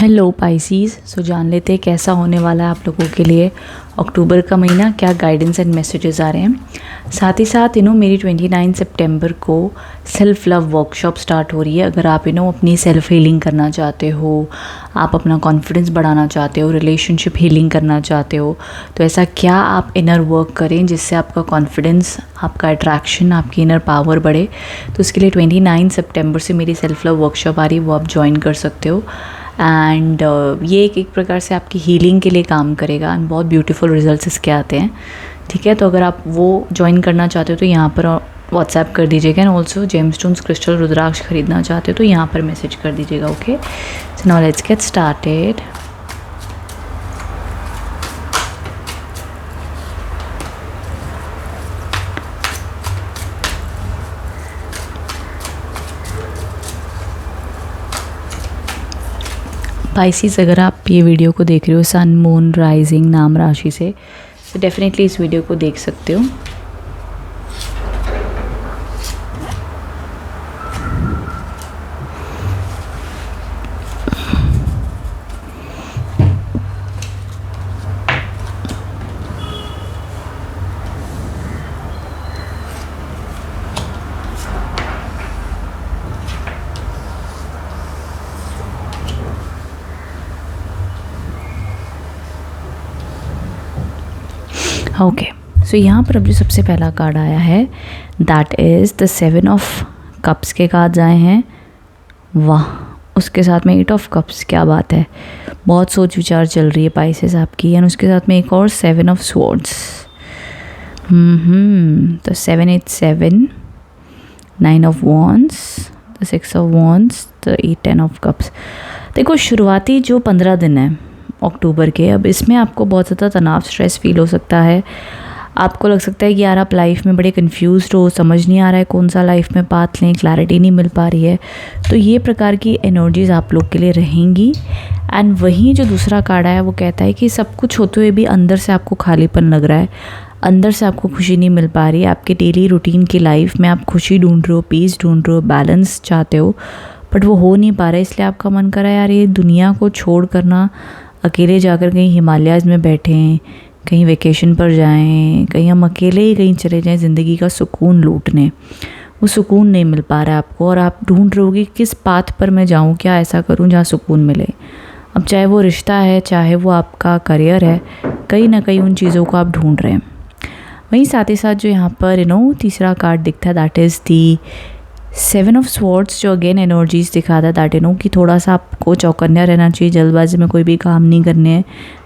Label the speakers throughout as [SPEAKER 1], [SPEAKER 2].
[SPEAKER 1] Hello Pisces. सो जान लेते हैं कैसा होने वाला है आप लोगों के लिए अक्टूबर का महीना, क्या गाइडेंस एंड मैसेजेस आ रहे हैं। साथ ही साथ मेरी 29 सितंबर को सेल्फ़ लव वर्कशॉप स्टार्ट हो रही है। अगर आप अपनी सेल्फ़ हीलिंग करना चाहते हो, आप अपना कॉन्फिडेंस बढ़ाना चाहते हो, रिलेशनशिप हीलिंग करना चाहते हो, तो ऐसा क्या आप इनर वर्क करें जिससे आपका कॉन्फिडेंस, आपका अट्रैक्शन, आपकी इनर पावर बढ़े। तो इसके लिए 29 सितंबर से मेरी सेल्फ़ लव वर्कशॉप आ रही है, वो आप ज्वाइन कर सकते हो। एंड ये एक प्रकार से आपकी हीलिंग के लिए काम करेगा एंड बहुत ब्यूटीफुल रिजल्ट्स इसके आते हैं। ठीक है, तो अगर आप वो ज्वाइन करना चाहते हो तो यहाँ पर व्हाट्सएप कर दीजिएगा। एंड ऑल्सो जेमस्टोन्स क्रिस्टल रुद्राक्ष खरीदना चाहते हो तो यहाँ पर मैसेज कर दीजिएगा। Okay, so now let's get started. Pisces, अगर आप ये वीडियो को देख रहे हो सन मून राइजिंग नाम राशि से, तो डेफिनेटली इस वीडियो को देख सकते हो। ओके, सो यहाँ पर अब जो सबसे पहला कार्ड आया है that is the 7 of cups के कार्ड्स आए हैं। वाह, उसके साथ में 8 ऑफ कप्स, क्या बात है, बहुत सोच विचार चल रही है पाइसेस आपकी। एंड उसके साथ में एक और 7 ऑफ स्वॉर्ड्स। तो 7 8 7, 9 of wands, the 6 of wands, the 8 10 of cups. देखो, शुरुआती जो 15 दिन है अक्टूबर के, अब इसमें आपको बहुत ज़्यादा तनाव, स्ट्रेस फील हो सकता है। आपको लग सकता है कि यार आप लाइफ में बड़े कंफ्यूज्ड हो, समझ नहीं आ रहा है कौन सा लाइफ में पाथ लें, क्लैरिटी नहीं मिल पा रही है। तो ये प्रकार की एनर्जीज़ आप लोग के लिए रहेंगी। एंड वहीं जो दूसरा कार्ड आया वो कहता है कि सब कुछ होते हुए भी अंदर से आपको खालीपन लग रहा है, अंदर से आपको खुशी नहीं मिल पा रही है। आपके डेली रूटीन की लाइफ में आप खुशी ढूंढ रहे हो, पीस ढूंढ रहे हो, बैलेंस चाहते हो, बट वो हो नहीं पा रहा है। इसलिए आपका मन कर रहा है यार ये दुनिया को छोड़ करना, अकेले जाकर कहीं हिमालयाज़ में बैठें, कहीं वेकेशन पर जाएं, कहीं हम अकेले ही कहीं चले जाएं ज़िंदगी का सुकून लूटने। वो सुकून नहीं मिल पा रहा है आपको और आप ढूंढ रहे होगे किस पाथ पर मैं जाऊं, क्या ऐसा करूं जहां सुकून मिले। अब चाहे वो रिश्ता है, चाहे वो आपका करियर है, कहीं ना कहीं उन चीज़ों को आप ढूंढ रहे हैं। वहीं साथ ही साथ जो यहाँ पर तीसरा कार्ड दिखता है that is the 7 of swords, जो अगेन एनर्जीज दिखाता है दैट कि थोड़ा सा आपको चौकन्ना रहना चाहिए, जल्दबाजी में कोई भी काम नहीं करने हैं।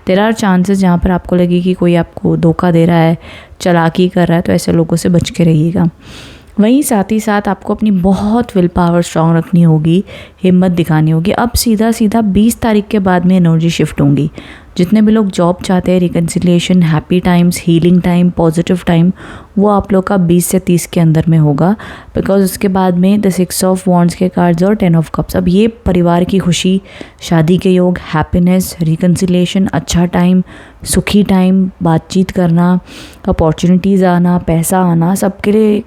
[SPEAKER 1] देयर आर चांसेस जहाँ पर आपको लगे कि कोई आपको धोखा दे रहा है, चालाकी कर रहा है, तो ऐसे लोगों से बच के रहिएगा। वहीं साथ ही साथ आपको अपनी बहुत विल पावर स्ट्रांग रखनी होगी, हिम्मत दिखानी होगी। अब सीधा 20 तारीख के बाद में एनर्जी शिफ्ट होंगी। जितने भी लोग जॉब चाहते हैं, reconciliation, happy times, healing time, positive time, वो आप लोग का 20 से 30 के अंदर में होगा। बिकॉज उसके बाद में द 6 ऑफ वॉन्ड्स के कार्ड्स और 10 ऑफ कप्स। अब ये परिवार की खुशी, शादी के योग, हैप्पीनेस, रिकन्सिलिएशन, अच्छा टाइम, सुखी टाइम, बातचीत करना, अपॉर्चुनिटीज़ आना, पैसा आना, सबके लिए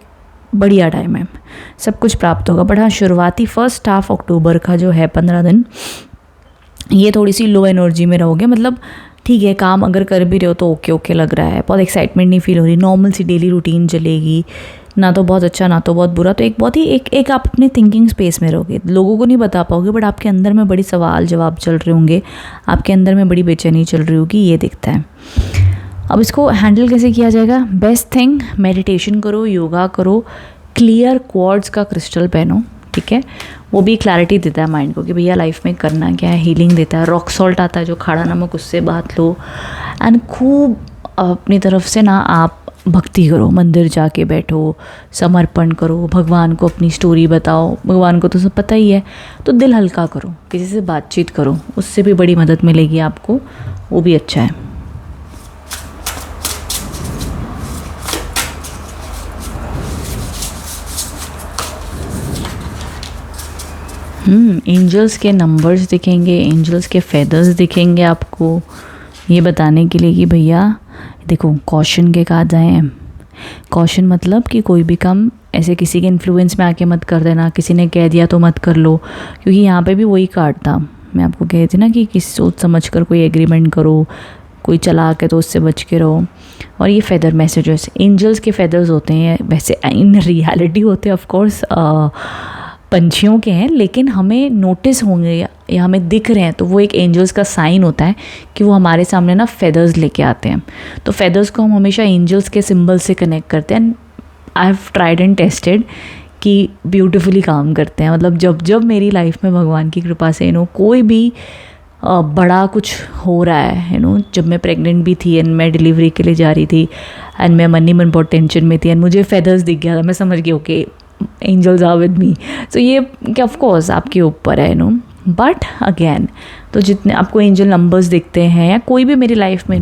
[SPEAKER 1] बढ़िया टाइम है, सब कुछ प्राप्त होगा। बट हाँ, शुरुआती फर्स्ट हाफ अक्टूबर का जो है 15 दिन, ये थोड़ी सी लो एनर्जी में रहोगे। मतलब ठीक है, काम अगर कर भी रहे हो तो ओके लग रहा है, बहुत एक्साइटमेंट नहीं फील हो रही, नॉर्मल सी डेली रूटीन चलेगी, ना तो बहुत अच्छा ना तो बहुत बुरा। तो एक बहुत ही एक आप अपने थिंकिंग स्पेस में रहोगे, लोगों को नहीं बता पाओगे, बट आपके अंदर में बड़ी सवाल जवाब चल रहे होंगे, आपके अंदर में बड़ी बेचैनी चल रही होगी, ये दिखता है। अब इसको हैंडल कैसे किया जाएगा? बेस्ट थिंग, मेडिटेशन करो, योगा करो, क्लियर क्वार्ट्ज का क्रिस्टल पहनो। ठीक है, वो भी क्लैरिटी देता है माइंड को कि भैया लाइफ में करना क्या है, हीलिंग देता है। रॉक सॉल्ट आता है जो खाड़ा नमक, उससे बात लो। एंड खूब अपनी तरफ से आप भक्ति करो, मंदिर जाके बैठो, समर्पण करो, भगवान को अपनी स्टोरी बताओ। भगवान को तो सब पता ही है, तो दिल हल्का करो, किसी से बातचीत करो, उससे भी बड़ी मदद मिलेगी आपको, वो भी अच्छा है। एंजल्स के नंबर्स दिखेंगे, एंजल्स के फेदर्स दिखेंगे आपको, ये बताने के लिए कि भैया देखो, कॉशन के कार्ड्स आए हैं। कॉशन मतलब कि कोई भी काम ऐसे किसी के इन्फ्लुएंस में आके मत कर देना, किसी ने कह दिया तो मत कर लो, क्योंकि यहाँ पे भी वही कार्ड था। मैं आपको कही थी ना कि किसी सोच समझ कर कोई एग्रीमेंट करो, कोई चला के तो उससे बच के रहो। और ये फेदर मैसेजेस एंजल्स के फेदर्स होते हैं, वैसे इन रियलिटी होते हैं ऑफ कोर्स पंछियों के हैं, लेकिन हमें नोटिस होंगे या हमें दिख रहे हैं तो वो एक एंजल्स का साइन होता है कि वो हमारे सामने ना फेदर्स लेके आते हैं। तो फेदर्स को हम हमेशा एंजल्स के सिंबल से कनेक्ट करते हैं। I have tried and tested कि ब्यूटीफुली काम करते हैं। मतलब जब मेरी लाइफ में भगवान की कृपा से कोई भी बड़ा कुछ हो रहा है, जब मैं प्रेग्नेंट भी थी एंड मैं डिलीवरी के लिए जा रही थी एंड मैं मन ही मन बहुत टेंशन में थी एंड मुझे फेदर्स दिख गया था, मैं समझ गई okay angels are with me. So ये क्या ऑफ कोर्स आपके ऊपर है बट अगेन, तो जितने आपको एंजल नंबर्स दिखते हैं या कोई भी मेरी लाइफ में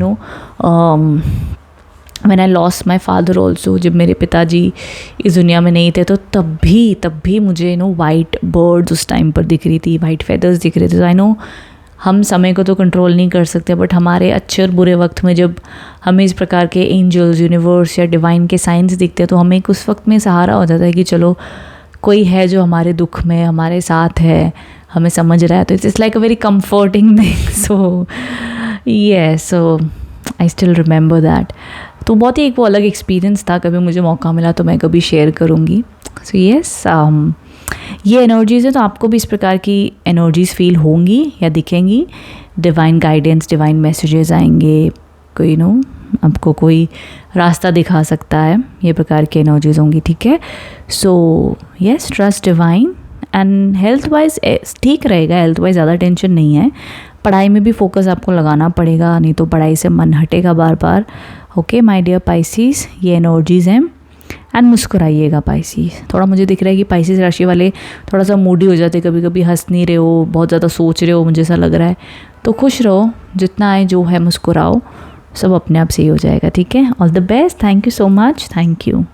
[SPEAKER 1] when I lost my father also, जब मेरे पिताजी इस दुनिया में नहीं थे तो तब भी मुझे वाइट बर्ड्स उस टाइम पर दिख रही थी, वाइट फेदर्स दिख रहे थे। तो आई नो हम समय को तो कंट्रोल नहीं कर सकते, बट हमारे अच्छे और बुरे वक्त में जब हमें इस प्रकार के एंजल्स, यूनिवर्स या डिवाइन के साइंस दिखते हैं तो हमें उस वक्त में सहारा हो जाता है कि चलो कोई है जो हमारे दुख में हमारे साथ है, हमें समझ रहा है। तो it's like a very comforting thing. So yes, so I still remember that. तो बहुत ही एक वो अलग एक्सपीरियंस था, कभी मुझे मौका मिला तो मैं कभी शेयर करूँगी। सो येस, ये एनर्जीज़ है तो आपको भी इस प्रकार की एनर्जीज़ फील होंगी या दिखेंगी। डिवाइन गाइडेंस, डिवाइन मैसेजेस आएंगे, कोई आपको कोई रास्ता दिखा सकता है, ये प्रकार की एनर्जीज़ होंगी, ठीक है। So yes, trust divine. And health wise ठीक रहेगा, हेल्थ वाइज ज़्यादा टेंशन नहीं है। पढ़ाई में भी फोकस आपको लगाना पड़ेगा, नहीं तो पढ़ाई से मन हटेगा बार बार। ओके माय डियर पाइसिस, ये एनर्जीज़ हैं। एंड मुस्कुराइएगा पाइसिस। थोड़ा मुझे दिख रहा है कि पाइसिस राशि वाले थोड़ा सा मूडी हो जाते, कभी कभी हंस नहीं रहे हो, बहुत ज़्यादा सोच रहे हो, मुझे ऐसा लग रहा है। तो खुश रहो, जितना आए जो है मुस्कुराओ, सब अपने आप सही हो जाएगा, ठीक है। All the best, thank you so much, thank you.